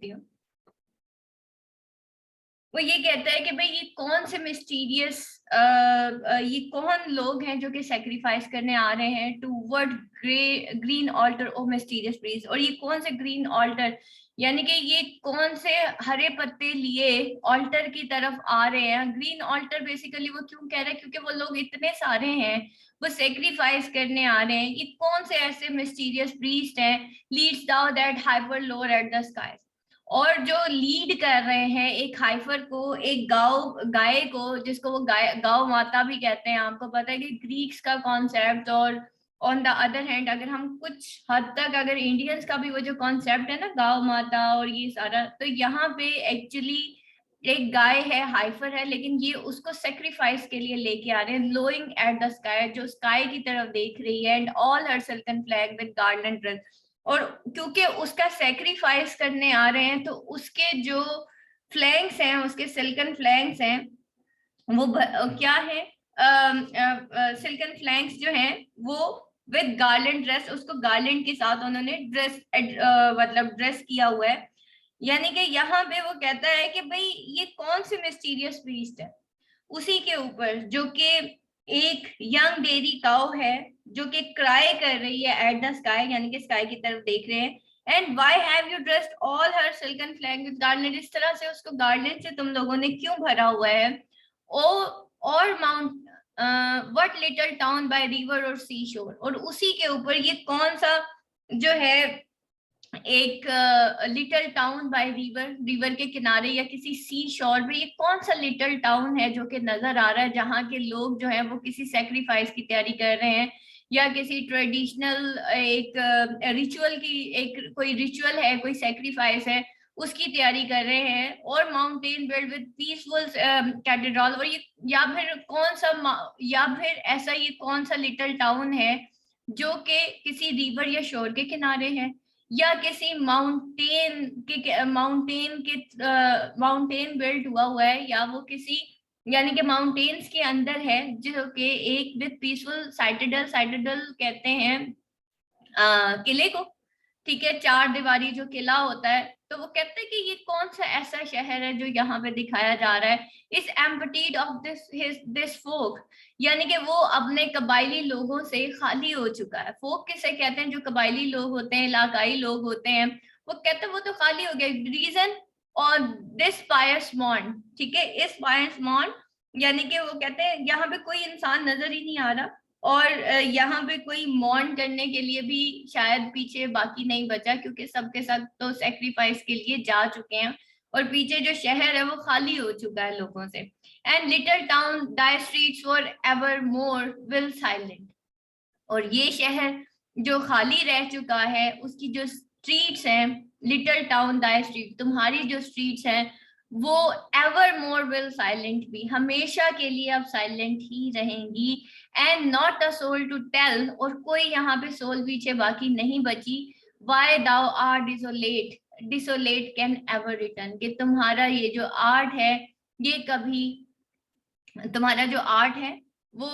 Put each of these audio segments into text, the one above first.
देखती हूँ। वो ये कहता है कि भाई ये कौन से मिस्टीरियस ये कौन लोग हैं जो कि सेक्रीफाइस करने आ रहे हैं to word green altar of mysterious breeze, और ये कौन से ग्रीन ऑल्टर, यानी कि ये कौन से हरे पत्ते लिए ऑल्टर की तरफ आ रहे हैं। ग्रीन ऑल्टर बेसिकली वो क्यों कह रहे हैं, क्योंकि वो लोग इतने सारे हैं, वो सेक्रीफाइस करने आ रहे हैं। ये कौन से ऐसे मिस्टीरियस ब्रीस्ट हैं, leads thou that heifer lower at the sky, और जो लीड कर रहे हैं एक हाइफर को, एक गाय को, जिसको वो गाय गाँव माता भी कहते हैं। आपको पता है कि ग्रीक्स का कॉन्सेप्ट, और ऑन द अदर हैंड अगर हम कुछ हद तक अगर इंडियंस का भी वो जो कॉन्सेप्ट है ना गाँव माता और ये सारा, तो यहाँ पे एक्चुअली एक गाय है, हाइफर है, लेकिन ये उसको सेक्रीफाइस के लिए लेके आ रहे हैं, लोइंग एट द स्काई, जो स्काई की तरफ देख रही है, and all her silken flag with garland dress. और क्योंकि उसका सेक्रीफाइस करने आ रहे हैं, तो उसके जो फ्लैंक्स हैं, उसके सिल्कन फ्लैंक्स हैं, वो क्या है, सिल्कन फ्लैंक्स जो हैं वो विद गार्लैंड ड्रेस, उसको गार्लैंड के साथ उन्होंने ड्रेस मतलब ड्रेस किया हुआ है। यानी कि यहाँ पे वो कहता है कि भाई ये कौन से मिस्टीरियस बीस्ट है, उसी के ऊपर जो कि एक यंग डेयरी काउ है जो कि क्राई कर रही है एट द स्काई, यानी कि स्काई की तरफ देख रहे हैं। And why have you dressed all her silken flag with garland, इस तरह से उसको गार्लैंड से तुम लोगों ने क्यों भरा हुआ है। ओ और mount what little town by river और सी शोर, और उसी के ऊपर ये कौन सा जो है एक little town by river, river के किनारे या किसी सी शोर पे, ये कौन सा लिटिल टाउन है जो कि नजर आ रहा है जहाँ के लोग जो है वो किसी सेक्रीफाइस की तैयारी कर रहे हैं, या किसी ट्रेडिशनल एक रिचुअल की, एक कोई रिचुअल है, कोई सेक्रीफाइस है, उसकी तैयारी कर रहे हैं। और mountain build with peaceful cathedral, और ये या फिर कौन सा या फिर ऐसा ये कौन सा लिटिल टाउन है जो कि किसी रिवर या शोर के किनारे है, या किसी माउंटेन बिल्ट हुआ हुआ है, या वो किसी यानी कि माउंटेन्स के अंदर है, जो कि एक विद पीसफुल साइटेडल, साइटेडल कहते हैं किले को, ठीक है, चार दीवारी जो किला होता है। तो वो कहते हैं कि ये कौन सा ऐसा शहर है जो यहाँ पे दिखाया जा रहा है, इस एम्पटीड ऑफ दिस फोक, यानी कि वो अपने कबायली लोगों से खाली हो चुका है। फोक किसे कहते हैं, जो कबायली लोग होते हैं, इलाकाई लोग होते हैं, वो कहते हैं वो तो खाली हो गए। रीजन और दिस पायस मॉन्ड, ठीक है, इस पायस मॉन्ड, यानी कि वो कहते हैं यहाँ पे कोई इंसान नजर ही नहीं आ रहा, और यहाँ पे कोई मॉर्न करने के लिए भी शायद पीछे बाकी नहीं बचा, क्योंकि सबके सब तो सेक्रीफाइस के लिए जा चुके हैं, और पीछे जो शहर है वो खाली हो चुका है लोगों से। And little town Dai streets for ever more will silent, और ये शहर जो खाली रह चुका है उसकी जो स्ट्रीट्स हैं, लिटिल टाउन दाई स्ट्रीट, तुम्हारी जो स्ट्रीट्स हैं वो एवर मोर विल साइलेंट भी, हमेशा के लिए अब साइलेंट ही रहेंगी। And not a soul to tell, और कोई यहाँ पे सोल पीछे बाकी नहीं बची। Why thou art desolate, desolate can ever return, कि तुम्हारा ये जो आर्ट है ये कभी, तुम्हारा जो आर्ट है वो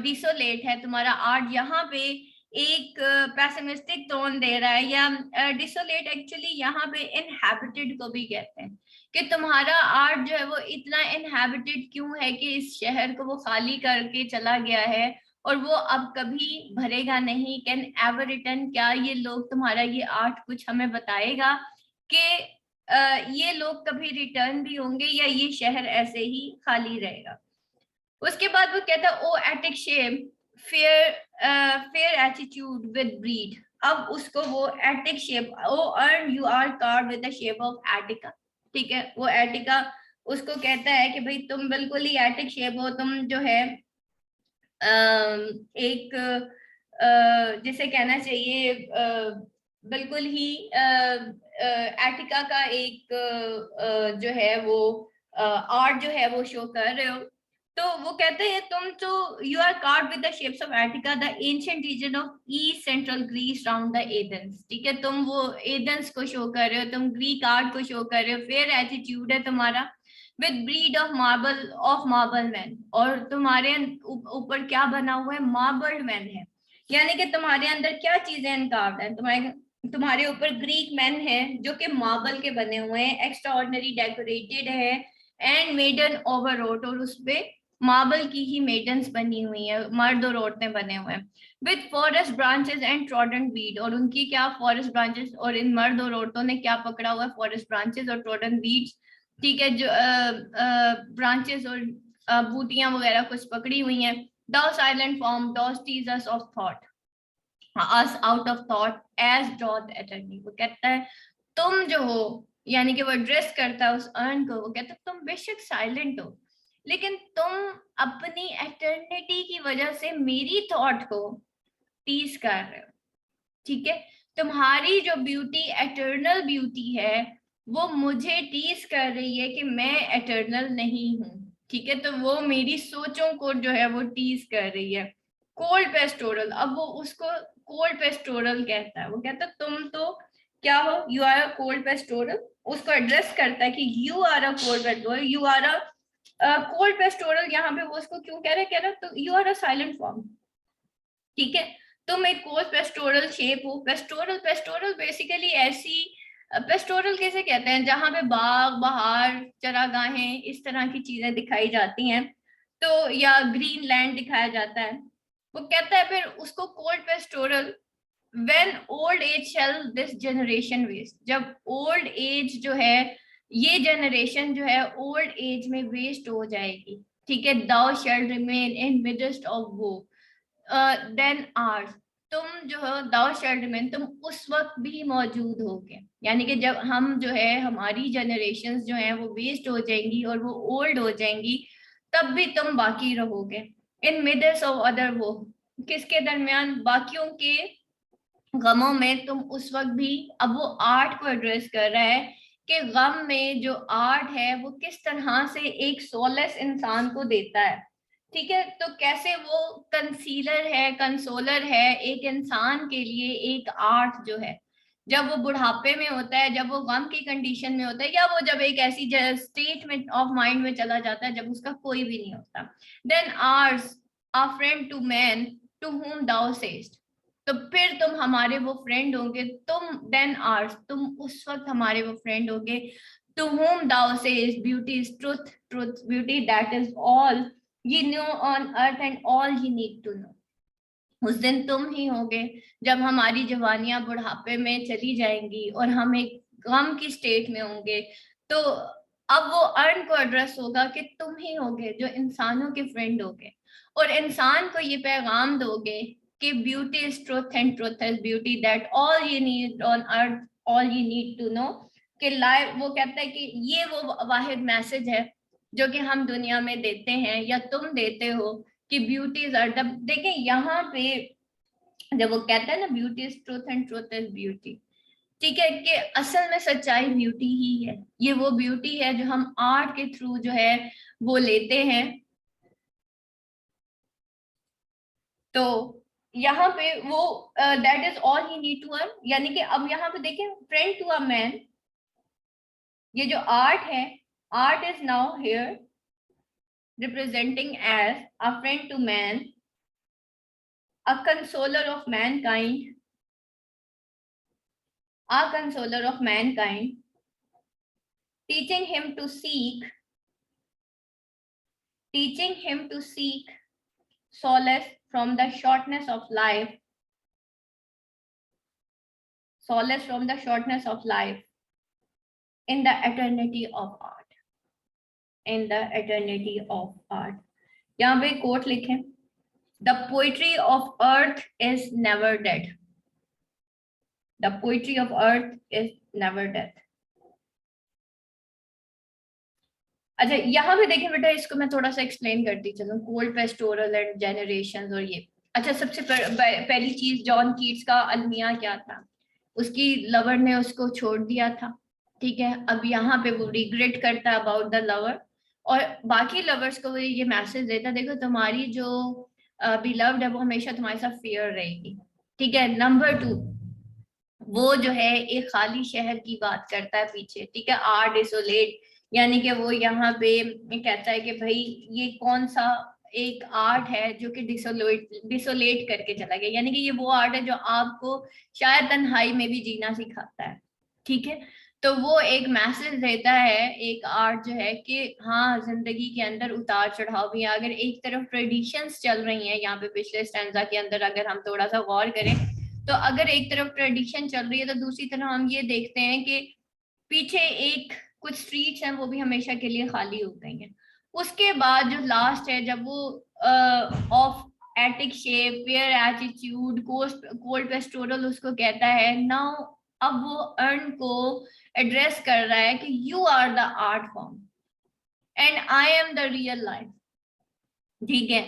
डिसोलेट है, तुम्हारा आर्ट यहाँ पे एक पैसिमिस्टिक टोन दे रहा है, या डिसोलेट एक्चुअली यहाँ पे इनहैबिटेड को भी कहते हैं, कि तुम्हारा आर्ट जो है वो इतना इनहैबिटेड क्यों है कि इस शहर को वो खाली करके चला गया है, और वो अब कभी भरेगा नहीं। कैन एवर रिटर्न, क्या ये लोग, तुम्हारा ये आर्ट कुछ हमें बताएगा कि ये लोग कभी रिटर्न भी होंगे, या ये शहर ऐसे ही खाली रहेगा। उसके बाद वो कहता है O Attic shape fair, fair attitude with brede, अब उसको वो Attic shape, O urn you are card with the shape of Attica, ठीक है, वो एटिका उसको कहता है कि भाई तुम बिल्कुल ही एटिक शेप हो, तुम जो है एक जिसे कहना चाहिए बिल्कुल ही एटिका का एक जो है वो आर्ट जो है वो शो कर रहे हो। तो वो कहते हैं तुम तो you are card with the shapes of Attica the ancient region of east central Greece round the Athens, ठीक है, तुम वो एथेंस को शो कर रहे हो, तुम ग्रीक आर्ट को शो कर रहे हो, फेयर एटीट्यूड है तुम्हारा, with breed of marble man, और तुम्हारे ऊपर क्या बना हुआ है, मार्बल्ड मैन है, यानी कि तुम्हारे अंदर क्या चीजें इनकार्ड है, तुम्हारे तुम्हारे ऊपर ग्रीक मैन है जो कि मार्बल के बने हुए हैं, एक्स्ट्रा ऑर्डिनरी डेकोरेटेड है एंड मेडन ओवरऑट, और उसपे मार्बल की ही मेडन्स बनी हुई है, मर्द और औरतें बने हुए हैं, with forest branches and trodden weed, और उनकी क्या फॉरेस्ट ब्रांचेस, और इन मर्द और औरतों ने क्या पकड़ा हुआ है, फॉरेस्ट ब्रांचेस और ट्रॉडन वीड्स, ठीक है, जो ब्रांचेस और बूटियां वगैरह कुछ पकड़ी हुई हैं। Thou silent form, thou tease us of thought, us out of thought as doth eternity। वो कहता है तुम जो हो, यानी कि वो एड्रेस करता है उस अर्न को, वो कहता है तुम बेशक साइलेंट हो, लेकिन तुम अपनी एटर्निटी की वजह से मेरी थॉट को टीज कर रहे हो, ठीक है। तुम्हारी जो ब्यूटी एटर्नल ब्यूटी है वो मुझे टीज कर रही है कि मैं एटर्नल नहीं हूँ, ठीक है, तो वो मेरी सोचों को जो है वो टीज कर रही है। कोल्ड पेस्टोरल, अब वो उसको कोल्ड पेस्टोरल कहता है, वो कहता है तुम तो क्या हो, you are a cold pastoral, उसको एड्रेस करता है कि you are a cold pastoral, you are a cold pastoral. यहाँ पे वो उसको क्यों कह रहा है, तो you are a silent form, ठीक है, तुम एक कोर्स पेस्टोरल शेप हो। पेस्टोरल, पेस्टोरल बेसिकली ऐसी, पेस्टोरल कैसे कहते हैं जहां पे बाग बहार चरागाहें इस तरह की चीजें दिखाई जाती हैं, तो या ग्रीन लैंड दिखाया जाता है। वो कहता है फिर उसको cold pastoral, when old age shall this generation waste, जब ओल्ड एज जो है, ये जनरेशन जो है ओल्ड एज में वेस्ट हो जाएगी, ठीक है, दाउ शैल रिमेन इन मिडस्ट ऑफ वो देन आर्स, तुम जो है दाउ शैल रिमेन, तुम उस वक्त भी मौजूद होगे, यानी कि जब हम जो है हमारी जनरेशंस जो है वो वेस्ट हो जाएंगी और वो ओल्ड हो जाएंगी, तब भी तुम बाकी रहोगे, इन मिडस्ट ऑफ अदर वो, किसके दरमियान, बाकियों के गमों में तुम उस वक्त भी। अब वो आर्ट को एड्रेस कर रहा है कि गम में जो आर्ट है वो किस तरह से एक सोलेस इंसान को देता है, ठीक है, तो कैसे वो कंसीलर है, कंसोलर है एक इंसान के लिए, एक आर्ट जो है, जब वो बुढ़ापे में होता है, जब वो गम की कंडीशन में होता है, या वो जब एक ऐसी स्टेट में ऑफ माइंड में चला जाता है जब उसका कोई भी नहीं होता, then art a friend to man to whom thou sayest, तो फिर तुम हमारे वो फ्रेंड होंगे, तुम देन आर्स, तुम उस वक्त हमारे वो फ्रेंड होंगे, to whom thou says beauty is truth, truth beauty that is all ye know on earth and all ye need to know। उस दिन तुम ही होगे जब हमारी जवानियां बुढ़ापे में चली जाएंगी और हम एक गम की स्टेट में होंगे, तो अब वो अर्न को एड्रेस होगा कि तुम ही होगे जो इंसानों के फ्रेंड होगे, और इंसान को ये पैगाम दोगे कि beauty is truth and truth is beauty, that all you need on earth, all you need to know, कि लाइफ, वो कहता है कि ये वो वाहिद मैसेज है जो कि हम दुनिया में देते हैं या तुम देते हो, कि ब्यूटीज आर द, देखें यहाँ पे जब वो कहता है ना beauty is truth and truth is beauty, ठीक है, कि असल में सच्चाई ब्यूटी ही है, ये वो ब्यूटी है जो हम आर्ट के थ्रू जो है वो लेते हैं। तो यहाँ पे वो that is all he need to earn, यानी कि अब यहाँ पे देखें फ्रेंड टू अ मैन, ये जो आर्ट है, art is now here representing as a friend to man, a consoler of mankind, a consoler of mankind, teaching him to seek, teaching him to seek solace from the shortness of life, solace from the shortness of life in the eternity of art, in the eternity of art। यहाँ पे coat लिखें, the poetry of earth is never dead, the poetry of earth is never dead। अच्छा यहाँ पे देखिए बेटा, इसको मैं थोड़ा सा एक्सप्लेन करती चलूं, कोल्ड पेस्टोरल एंड जनरेशन और ये। अच्छा, सबसे पहली चीज, जॉन कीट्स का अलमिया क्या था, उसकी लवर ने उसको छोड़ दिया था, ठीक है, अब यहाँ पे वो रिग्रेट करता है अबाउट द लवर, और बाकी लवर्स को वो ये मैसेज देता, देखो तुम्हारी जो बिलव्ड है वो हमेशा तुम्हारे साथ फेयर रहेगी, ठीक है। नंबर 2, वो जो है एक खाली शहर की बात करता है पीछे, ठीक है, आर डिसोलेट, यानी कि वो यहाँ पे कहता है कि भाई ये कौन सा एक आर्ट है जो कि डिसोलेट करके चला गया, यानी कि ये वो आर्ट है जो आपको शायद तन्हाई में भी जीना सिखाता है, ठीक है। तो वो एक मैसेज देता है, एक आर्ट जो है कि हाँ जिंदगी के अंदर उतार चढ़ाव भी है। अगर एक तरफ ट्रेडिशंस चल रही हैं, यहाँ पे पिछले स्टैंजा के अंदर अगर हम थोड़ा सा गौर करें, तो अगर एक तरफ ट्रेडिशन चल रही है तो दूसरी तरफ हम ये देखते हैं कि पीछे एक कुछ स्ट्रीट्स हैं वो भी हमेशा के लिए खाली हो गई हैं। उसके बाद जो लास्ट है, जब वो of Attic shape where attitude cold pastoral उसको कहता है नाउ, अब वो अर्न को एड्रेस कर रहा है कि you are the art form and I am the real life, ठीक है।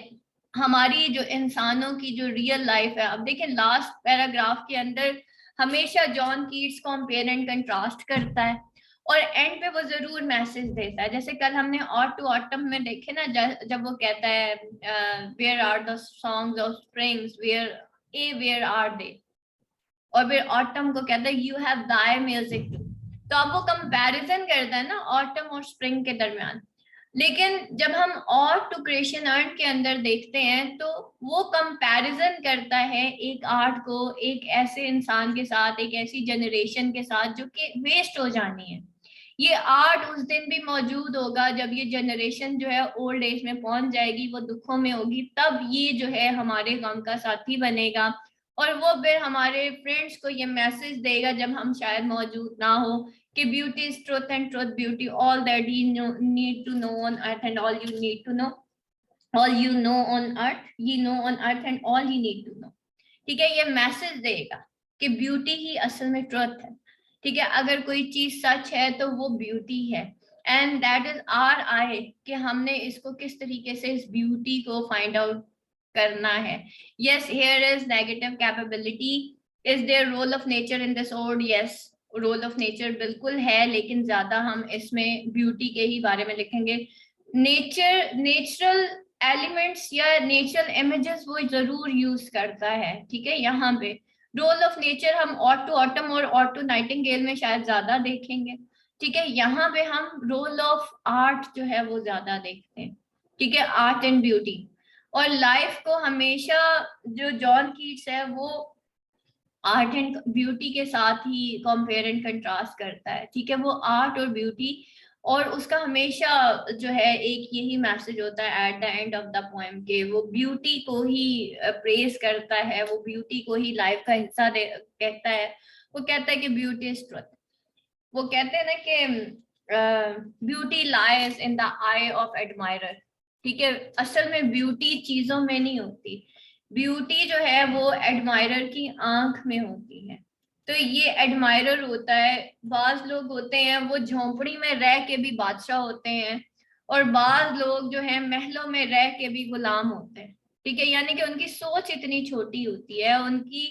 हमारी जो इंसानों की जो रियल लाइफ है, अब देखें लास्ट पैराग्राफ के अंदर हमेशा John Keats compare and contrast करता है और एंड पे वो जरूर मैसेज देता है। जैसे कल हमने ऑट टू ऑटम में देखे ना, जब वो कहता है where are the songs of springs where are they, और फिर ऑटम को कहता है you have thy music too. तो अब वो कंपैरिजन करता है ना ऑटम और स्प्रिंग के दरमियान। लेकिन जब हम और टू क्रिएशन अर्न के अंदर देखते हैं तो वो कंपैरिजन करता है एक आर्ट को एक ऐसे इंसान के साथ, एक ऐसी जनरेशन के साथ जो कि वेस्ट हो जानी है। ये आर्ट उस दिन भी मौजूद होगा जब ये जनरेशन जो है ओल्ड एज में पहुंच जाएगी, वो दुखों में होगी, तब ये जो है हमारे गम का साथी बनेगा और वो फिर हमारे फ्रेंड्स को ये मैसेज देगा जब हम शायद मौजूद ना हो कि beauty is truth and truth beauty, all that you need to know on earth and all you need to know, all you know on earth you know on earth and all you need to know, ठीक है। ये message देगा कि beauty ही असल में truth है, ठीक है। अगर कोई चीज सच है तो वो ब्यूटी है एंड दैट इज आवर आई, कि हमने इसको किस तरीके से इस ब्यूटी को फाइंड आउट करना है। Yes here is negative capability, is there role of nature in this ode, yes role of nature बिल्कुल है, लेकिन ज्यादा हम इसमें ब्यूटी के ही बारे में लिखेंगे। नेचुरल एलिमेंट्स या नेचुरल इमेजेस वो जरूर यूज करता है, ठीक है। यहाँ पे रोल ऑफ नेचर हम ऑट टू ऑटम और ऑट टू नाइटिंगेल में शायद ज्यादा देखेंगे, ठीक है। यहाँ पे हम रोल ऑफ आर्ट जो है वो ज्यादा देखते हैं, ठीक है, आर्ट एंड ब्यूटी। और लाइफ को हमेशा जो जॉन कीट्स है वो आर्ट एंड ब्यूटी के साथ ही कंपेयर एंड कंट्रास्ट करता है, ठीक है। वो आर्ट और ब्यूटी, और उसका हमेशा जो है एक यही मैसेज होता है at the end of the poem के वो ब्यूटी को ही प्रेज करता है, वो ब्यूटी को ही लाइफ का हिस्सा कहता है। वो कहता है कि ब्यूटी इज ट्रुथ। वो कहते हैं ना कि beauty lies in the I of admirer, ठीक है। असल में ब्यूटी चीजों में नहीं होती, ब्यूटी जो है वो एडमायरर की आंख में होती है। तो ये एडमायरर होता है, बाज लोग होते हैं वो झोंपड़ी में रह के भी बादशाह होते हैं और बाज लोग जो है महलों में रह के भी गुलाम होते हैं, ठीक है। यानी कि उनकी सोच इतनी छोटी होती है, उनकी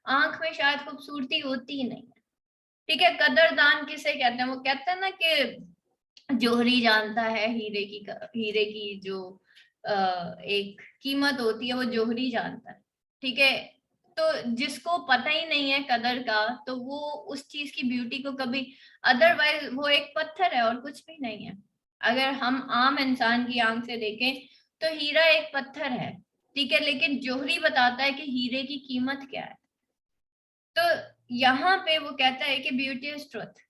आंख में शायद खूबसूरती होती ही नहीं है, ठीक है। कदरदान किसे कहते हैं? वो कहते हैं ना कि जोहरी जानता है हीरे की जो एक कीमत होती है वो जोहरी जानता है, ठीक है। तो जिसको पता ही नहीं है कदर का तो वो उस चीज की ब्यूटी को कभी, अदरवाइज वो एक पत्थर है और कुछ भी नहीं है। अगर हम आम इंसान की आंख से देखें तो हीरा एक पत्थर है, ठीक है, लेकिन जोहरी बताता है कि हीरे की कीमत क्या है। तो यहाँ पे वो कहता है कि ब्यूटी इज ट्रुथ,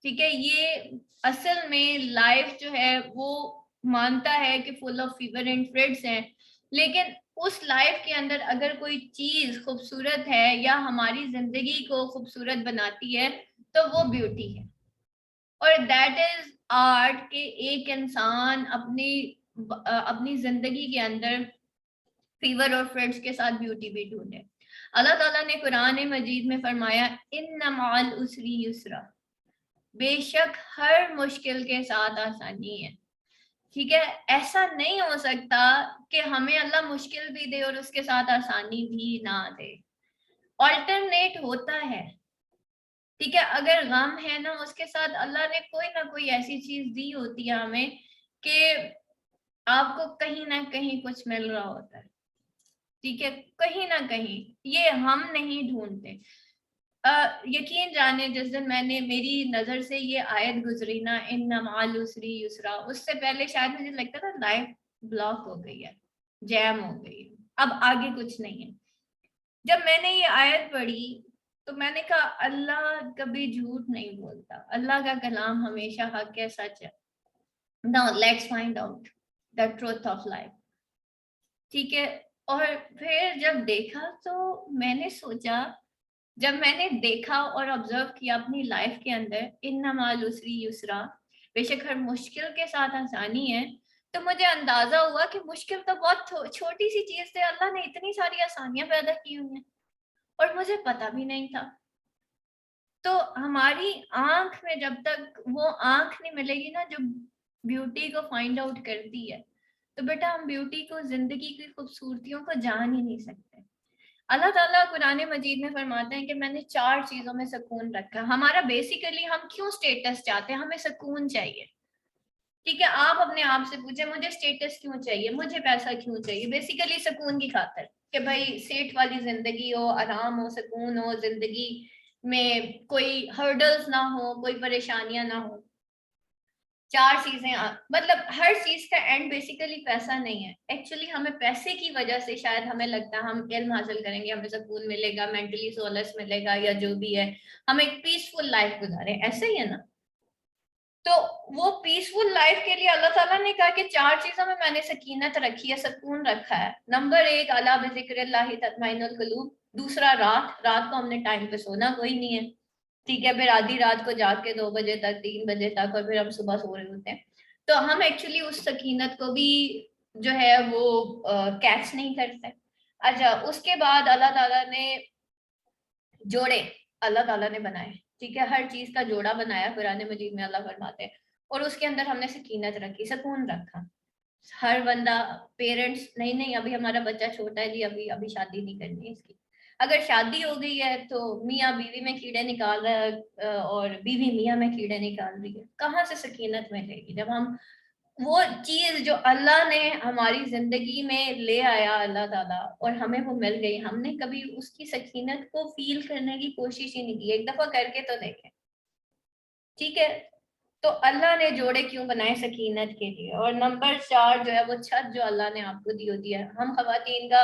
ठीक है। ये असल में लाइफ जो है वो मानता है कि full of fever and friends हैं, लेकिन उस लाइफ के अंदर अगर कोई चीज खूबसूरत है या हमारी जिंदगी को खूबसूरत बनाती है तो वो ब्यूटी है। और दैट इज आर्ट के एक इंसान अपनी जिंदगी के अंदर फीवर और फ्रेड्स के साथ ब्यूटी भी ढूंढे। अल्लाह ताला ने कुरान मजीद में फरमाया इन्ना माल उसरी युसरा, बेशक हर मुश्किल के साथ आसानी है, ठीक है। ऐसा नहीं हो सकता कि हमें अल्लाह मुश्किल भी दे और उसके साथ आसानी भी ना दे, ऑल्टरनेट होता है, ठीक है। अगर गम है ना उसके साथ अल्लाह ने कोई ना कोई ऐसी चीज दी होती है हमें कि आपको कहीं ना कहीं कुछ मिल रहा होता है, ठीक है, कहीं ना कहीं। ये हम नहीं ढूंढते। यकीन जाने जिस दिन मैंने मेरी नजर से ये आयत गुजरी ना इन नमाल उसरी युसरा, उससे पहले शायद मुझे लगता था लाइफ ब्लॉक हो गई है, जैम हो गई, अब आगे कुछ नहीं है। जब मैंने ये आयत पढ़ी तो मैंने कहा अल्लाह कभी झूठ नहीं बोलता, अल्लाह का कलाम हमेशा हक है, सच है। Now let's find out the truth of life. ठीक है। और फिर जब देखा तो मैंने सोचा, जब मैंने देखा और ऑब्जर्व किया अपनी लाइफ के अंदर, इन्ना माल उसरी युसरा, बेशक हर मुश्किल के साथ आसानी है, तो मुझे अंदाजा हुआ कि मुश्किल तो बहुत छोटी सी चीज है, अल्लाह ने इतनी सारी आसानियां पैदा की हुई हैं और मुझे पता भी नहीं था। तो हमारी आंख में जब तक वो आंख नहीं मिलेगी ना जो ब्यूटी को फाइंड आउट करती है, तो बेटा हम ब्यूटी को, जिंदगी की खूबसूरतियों को जान ही नहीं सकते। अल्लाह ताला कुरान मजीद में फरमाते हैं कि मैंने 4 चीजों में सुकून रखा। हमारा बेसिकली हम क्यों स्टेटस चाहते हैं, हमें सुकून चाहिए। ठीक है, आप अपने आप से पूछे मुझे स्टेटस क्यों चाहिए, मुझे पैसा क्यों चाहिए, बेसिकली सुकून की खातिर कि भाई सेठ वाली जिंदगी हो, आराम हो, सुकून हो, जिंदगी में कोई हर्डल्स ना हो, कोई परेशानियां ना हो। 4 चीजें मतलब हर चीज का एंड बेसिकली पैसा नहीं है। एक्चुअली हमें पैसे की वजह से शायद हमें लगता है हम इल्म हासिल करेंगे, हमें सुकून मिलेगा, मेंटली सोलस मिलेगा, या जो भी है, हम एक पीसफुल लाइफ गुजारें, ऐसे ही है ना। तो वो पीसफुल लाइफ के लिए अल्लाह ताला ने कहा कि 4 चीजों में मैंने सकीनत रखी है, सुकून रखा है। नंबर 1, अला बिज़िक्रिल्लाहि तत्माइनुल कुलूब। दूसरा, रात, रात को हमने टाइम पे सोना कोई नहीं है। ठीक है, फिर आधी रात को जाग के 2 बजे तक, 3 बजे तक, और फिर हम सुबह सो रहे होते हैं। तो हम एक्चुअली उस सकीनत को भी जो है वो कैच नहीं करते। अच्छा, उसके बाद अल्लाह ताला ने जोड़े, अल्लाह ताला ने बनाए। ठीक है, हर चीज का जोड़ा बनाया, कुरान मजीद में अल्लाह फरमाते हैं। और उसके अंदर हमने सकीनत रखी, सुकून रखा। हर बंदा, पेरेंट्स, नहीं नहीं अभी हमारा बच्चा छोटा है जी, अभी अभी शादी नहीं करनी है इसकी। अगर शादी हो गई है तो मियाँ बीवी में कीड़े निकाल रहा है, और बीवी मियाँ में कीड़े निकाल रही है। कहाँ से सकीनत मिलेगी जब हम वो चीज जो अल्लाह ने हमारी जिंदगी में ले आया, अल्लाह ताला, और हमें वो मिल गई, हमने कभी उसकी सकीनत को फील करने की कोशिश ही नहीं की। एक दफा करके तो देखें। ठीक है। तो अल्लाह ने जोड़े क्यों बनाए, सकीनत के लिए। और नंबर 4 जो है वो छत जो अल्लाह ने आपको दी होती है। हम खवातीन का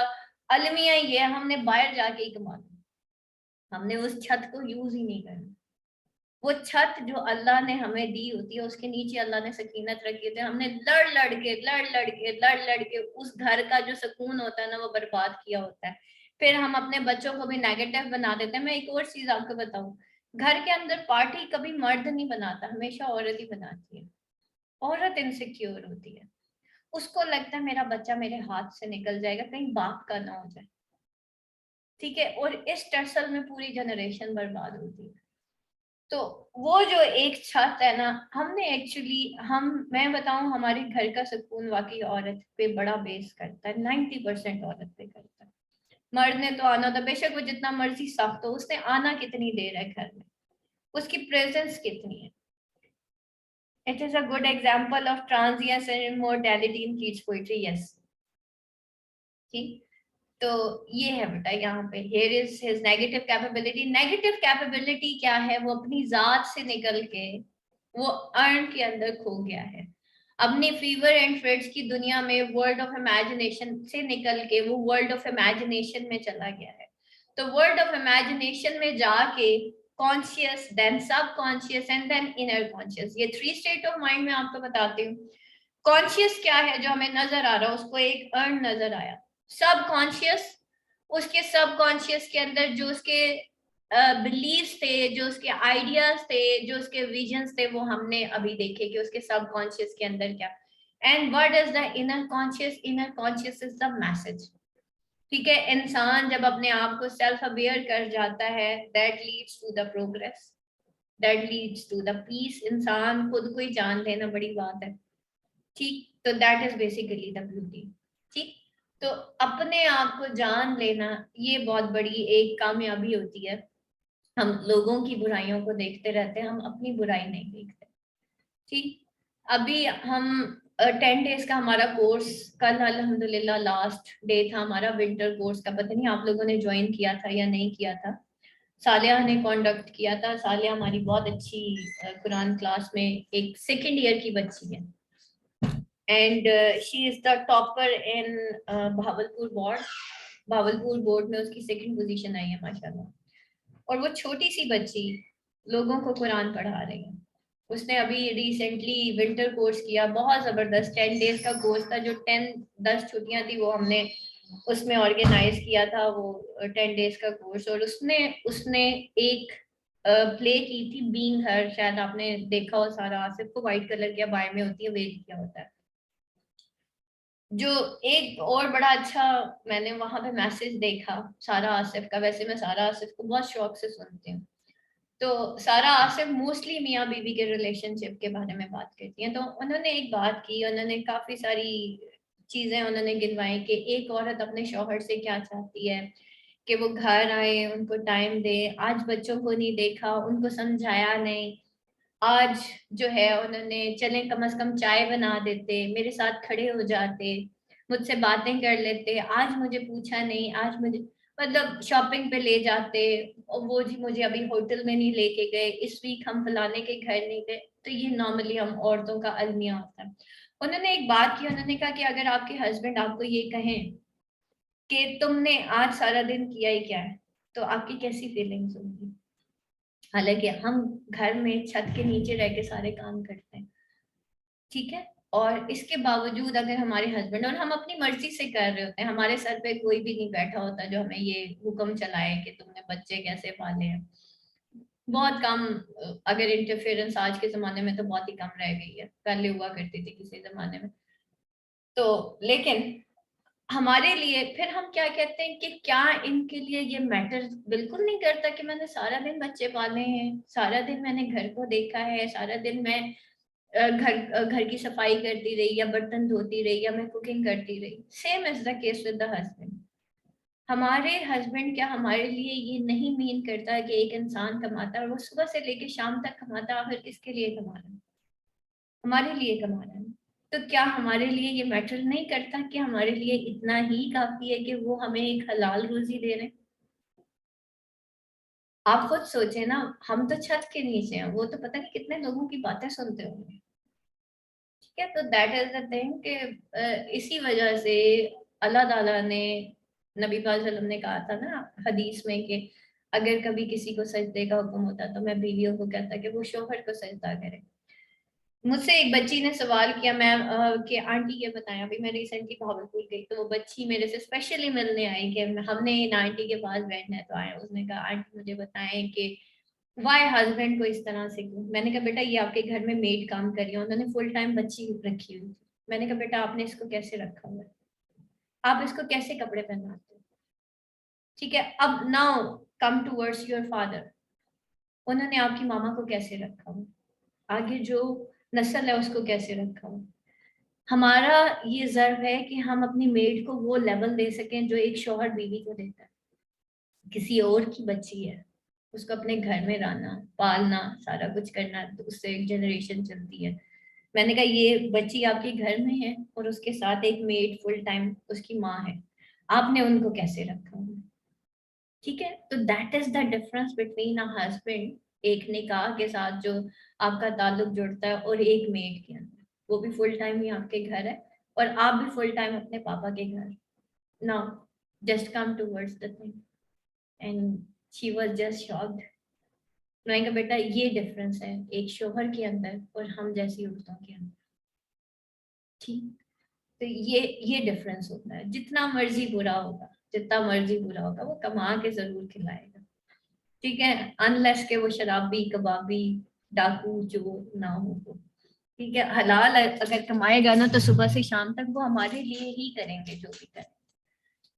अलमिया ये है, हमने बाहर जाके ही कमाना, हमने उस छत को यूज ही नहीं करना। वो छत जो अल्लाह ने हमें दी होती है, उसके नीचे अल्लाह ने सकीनत रखी होती है। हमने लड़ लड़ के उस घर का जो सुकून होता है ना, वो बर्बाद किया होता है। फिर हम अपने बच्चों को भी नेगेटिव बना देते हैं। मैं एक और चीज आपको बताऊं, घर के अंदर पार्टी कभी मर्द नहीं बनाता, हमेशा औरत ही बनाती है। औरत इनसिक्योर होती है, उसको लगता है मेरा बच्चा मेरे हाथ से निकल जाएगा, कहीं बाप का ना हो जाए। ठीक है, और इस टसल में पूरी जनरेशन बर्बाद होती है। तो वो जो एक छत है ना, हमने एक्चुअली, मैं बताऊं, हमारे घर का सुकून वाकई औरत पे बड़ा बेस करता है, 90% औरत पे करता है। मर्द ने तो आना था, बेशक वो जितना मर्जी सख्त हो, उसने आना कितनी देर है घर में, उसकी प्रेजेंस कितनी है। It is a good example of transience and immortality in Keats poetry. Yes, ठीक। तो ये है बेटा यहाँ पे, here is his negative capability. Negative capability क्या है, वो अपनी जात से निकल के वो अर्न के अंदर खो गया है। अपनी फीवर एंड फ्रेड्स की दुनिया में वर्ल्ड ऑफ इमेजिनेशन से निकल के वो वर्ल्ड ऑफ इमेजिनेशन में चला गया है। तो वर्ल्ड ऑफ इमेजिनेशन में जाके conscious, then subconscious, and then inner conscious, ये 3 स्टेट ऑफ माइंड में आपको बताती हूँ। कॉन्शियस क्या है, जो हमें नजर आ रहा है, उसको एक अर्न नजर आया। सब कॉन्शियस, उसके सब कॉन्शियस के अंदर जो उसके बिलीव्स थे, जो उसके आइडियाज थे, जो उसके विजन्स थे, वो हमने अभी देखे कि उसके सब कॉन्शियस के अंदर क्या। And what is the inner conscious, inner conscious is the message. ठीक है, इंसान जब अपने आप को सेल्फ अवेयर कर जाता है, that leads to the progress, that leads to the peace. इंसान खुद को ही जान लेना बड़ी बात है। ठीक, तो that is basically the beauty. ठीक, तो अपने आप को जान लेना ये बहुत बड़ी एक कामयाबी होती है। हम लोगों की बुराइयों को देखते रहते हैं, हम अपनी बुराई नहीं देखते। ठीक, अभी हम 10 डेज का हमारा कोर्स, कल अल्हम्दुलिल्लाह लास्ट डे था हमारा विंटर कोर्स का। पता नहीं आप लोगों ने ज्वाइन किया था या नहीं किया था। सालिया ने कॉन्डक्ट किया था। सालिया हमारी बहुत अच्छी कुरान क्लास में एक 2nd ईयर की बच्ची है। And she is the topper in Bahawalpur board. Bahawalpur board में उसकी सेकंड पोजीशन आई है माशाल्लाह। और वो छोटी सी बच्ची लोगों को कुरान पढ़ा रही है। उसने अभी रिसेंटली विंटर कोर्स किया, बहुत जबरदस्त 10 डेज का कोर्स था। जो 10 छुट्टियां थी वो हमने उसमें ऑर्गेनाइज किया था, वो 10 डेज का कोर्स। और उसने उसने एक प्ले की थी बीइंग हर, शायद आपने देखा हो। सारा आसिफ को व्हाइट कलर की बाय में होती है, वेज किया होता है। जो एक और बड़ा अच्छा मैंने वहां पे मैसेज देखा सारा आसिफ का। वैसे मैं सारा आसिफ को बहुत शौक से सुनती हूँ। तो सारा आसिफ मोस्टली मियाँ बीवी के रिलेशनशिप के बारे में बात करती हैं। तो उन्होंने एक बात की, उन्होंने काफी सारी चीजें उन्होंने गिनवाई कि एक औरत अपने शौहर से क्या चाहती है, कि वो घर आए, उनको टाइम दे। आज बच्चों को नहीं देखा, उनको समझाया नहीं। आज जो है उन्होंने चले कम से कम चाय बना देते, मेरे साथ खड़े हो जाते, मुझसे बातें कर लेते। आज मुझे पूछा नहीं, आज मुझे मतलब शॉपिंग पे ले जाते, और वो जी मुझे अभी होटल में नहीं लेके गए, इस वीक हम फलाने के घर नहीं गए। तो ये नॉर्मली हम औरतों का अलमिया होता है। उन्होंने एक बात की, उन्होंने कहा कि अगर आपके हस्बैंड आपको ये कहें कि तुमने आज सारा दिन किया ही क्या है, तो आपकी कैसी फीलिंग्स होंगी? हालांकि हम घर में छत के नीचे रह के सारे काम करते हैं, ठीक है। और इसके बावजूद अगर हमारे हस्बैंड, और हम अपनी मर्जी से कर रहे होते हैं, हमारे सर पे कोई भी नहीं बैठा होता जो हमें ये हुक्म चलाए कि तुमने बच्चे कैसे पाले हैं। बहुत कम, अगर इंटरफेरेंस आज के जमाने में तो बहुत ही कम रह गई है, पहले हुआ करती थी किसी जमाने में। तो लेकिन हमारे लिए फिर हम क्या कहते हैं कि क्या इनके लिए ये मैटर बिल्कुल नहीं करता कि मैंने सारा दिन बच्चे पाले हैं, सारा दिन मैंने घर को देखा है, सारा दिन मैं घर की सफाई करती रही, या बर्तन धोती रही, या मैं कुकिंग करती रही। Same is the case with the husband. हमारे हस्बैंड क्या हमारे लिए ये नहीं मीन करता कि एक इंसान कमाता है और वो सुबह से लेकर शाम तक कमाता है, आखिर किसके लिए कमा रहा है? हमारे लिए कमा रहा है। तो क्या हमारे लिए ये मैटर नहीं करता कि हमारे लिए इतना ही काफी है कि वो हमें एक हलाल रोजी दे रहे हैं? आप खुद सोचे ना, हम तो छत के नीचे हैं, वो तो पता नहीं कितने लोगों की बातें सुनते होंगे। ठीक है, तो दैट इज द थिंग कि इसी वजह से अल्लाह ताला ने, नबी पाक सल्लल्लाहु अलैहि वसल्लम ने कहा था ना हदीस में कि अगर कभी किसी को सजदे का हुक्म होता तो मैं बीवियों को कहता कि वो शोहर को सजदा करे। मुझसे एक बच्ची ने सवाल किया मैम कि आंटी ये बताएं, अभी मैं रिसेंटली भावलपुर गई तो वो बच्ची मेरे से स्पेशली मिलने आई कि हमने इन आंटी के पास बैठना है। तो आए, उसने कहा आंटी मुझे बताएं कि वाई हस्बैंड को इस तरह से क्यों। मैंने कहा बेटा ये आपके घर में मेड काम कर रही है, उन्होंने फुल टाइम बच्ची रखी हुई थी। मैंने कहा बेटा आपने इसको कैसे रखा हुआ है, आप इसको कैसे कपड़े पहनाते हो? ठीक है, अब now come towards your father, उन्होंने आपकी मामा को कैसे रखा हुआ, आगे जो नस्ल है उसको कैसे रखा हुआ। हमारा ये जर्व है कि हम अपनी मेड को वो लेवल दे सकें जो एक शौहर बीवी को देता है। किसी और की बच्ची है, उसको अपने घर में रहना, पालना, सारा कुछ करना, तो उससे एक जनरेशन चलती है। मैंने कहा ये बच्ची आपके घर में है और उसके साथ एक मेड फुल टाइम उसकी माँ है, आपने उनको कैसे रखा हुआ? ठीक है, तो that is the difference between a husband एक निकाह के साथ जो आपका ताल्लुक जुड़ता है, और एक मेड के अंदर। वो भी फुल टाइम ही आपके घर है, और आप भी फुल टाइम अपने पापा के घर। Now just come towards the thing, and she was just shocked. मैंने कहा बेटा ये डिफरेंस है एक शोहर के अंदर और हम जैसी औरतों के अंदर। ठीक, तो ये डिफरेंस होता है। जितना मर्जी बुरा होगा, जितना मर्जी बुरा होगा, वो कमा के जरूर खिलाएगा। ठीक है, अनलेस के वो शराबी कबाबी डाकू चोर ना हो वो। ठीक है, हलाल अगर कमाएगा ना तो सुबह से शाम तक वो हमारे लिए ही करेंगे जो भी करें।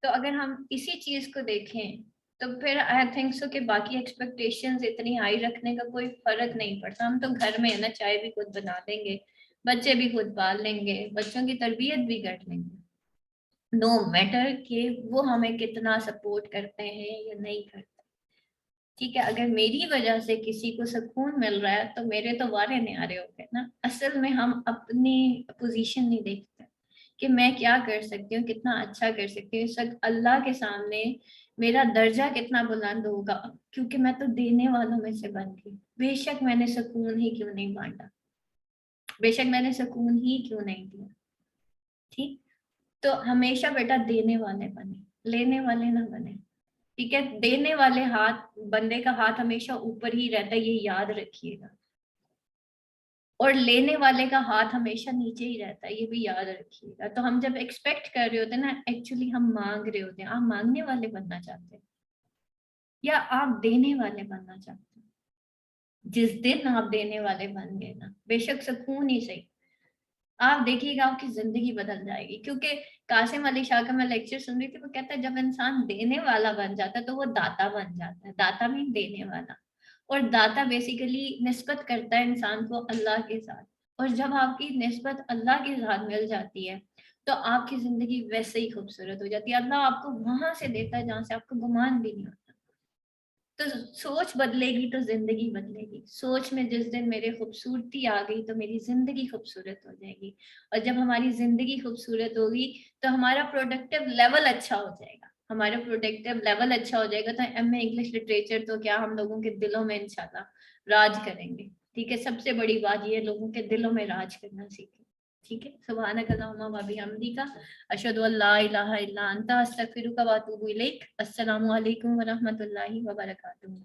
तो अगर हम इसी चीज को देखें तो फिर आई थिंक सो कि बाकी एक्सपेक्टेशंस इतनी हाई रखने का कोई फर्क नहीं पड़ता। हम तो घर में है ना, चाय भी खुद बना देंगे, बच्चे भी खुद पाल लेंगे, बच्चों की तरबियत भी कर लेंगे। नो मैटर कि वो हमें कितना सपोर्ट करते हैं या नहीं करते। ठीक है, अगर मेरी वजह से किसी को सुकून मिल रहा है तो मेरे तो वारे नहीं आ रहे होंगे ना। असल में हम अपनी पोजीशन नहीं देखते कि मैं क्या कर सकती हूँ, कितना अच्छा कर सकती हूँ। इस वक्त अल्लाह के सामने मेरा दर्जा कितना बुलंद होगा, क्योंकि मैं तो देने वालों में से बन गई। बेशक मैंने सुकून ही क्यों नहीं बांटा, बेशक मैंने सुकून ही क्यों नहीं दिया। ठीक, तो हमेशा बेटा देने वाले बने, लेने वाले ना बने। ठीक है, देने वाले हाथ, बंदे का हाथ हमेशा ऊपर ही रहता है, ये याद रखिएगा। और लेने वाले का हाथ हमेशा नीचे ही रहता है, ये भी याद रखिएगा। तो हम जब एक्सपेक्ट कर रहे होते हैं ना, एक्चुअली हम मांग रहे होते हैं। आप मांगने वाले बनना चाहते हैं या आप देने वाले बनना चाहते हैं? जिस दिन आप देने वाले बन गए ना, बेशक सुकून ही सही, आप देखिएगा आपकी जिंदगी बदल जाएगी। क्योंकि कासिम अली शाह का मैं लेक्चर सुन रही थी, वो कहता है जब इंसान देने वाला बन जाता है तो वो दाता बन जाता है। दाता मीन देने वाला। और दाता बेसिकली निस्बत करता है इंसान को अल्लाह के साथ। और जब आपकी निस्बत अल्लाह के साथ मिल जाती है तो आपकी जिंदगी वैसे ही खूबसूरत हो जाती है। अल्लाह आपको वहां से देता है जहां से आपको गुमान भी नहीं होता। तो सोच बदलेगी तो जिंदगी बदलेगी। सोच में जिस दिन मेरे खूबसूरती आ गई तो मेरी जिंदगी खूबसूरत हो जाएगी। और जब हमारी जिंदगी खूबसूरत होगी तो हमारा प्रोडक्टिव लेवल अच्छा हो जाएगा। हमारा प्रोडक्टिव लेवल अच्छा हो जाएगा तो एमए इंग्लिश लिटरेचर तो क्या, हम लोगों के दिलों में इंशाल्लाह राज करेंगे। ठीक है, सबसे बड़ी बात ये, लोगों के दिलों में राज करना सीखें। ठीक है, सुभानक अल्लाहुम्मा व बिहम्दिका अशहदु अल्ला इलाहा इल्ला अंता अस्तगफिरुका व अतूबु इलैक। अस्सलामु अलैकुम व रहमतुल्लाहि व बरकातुहू।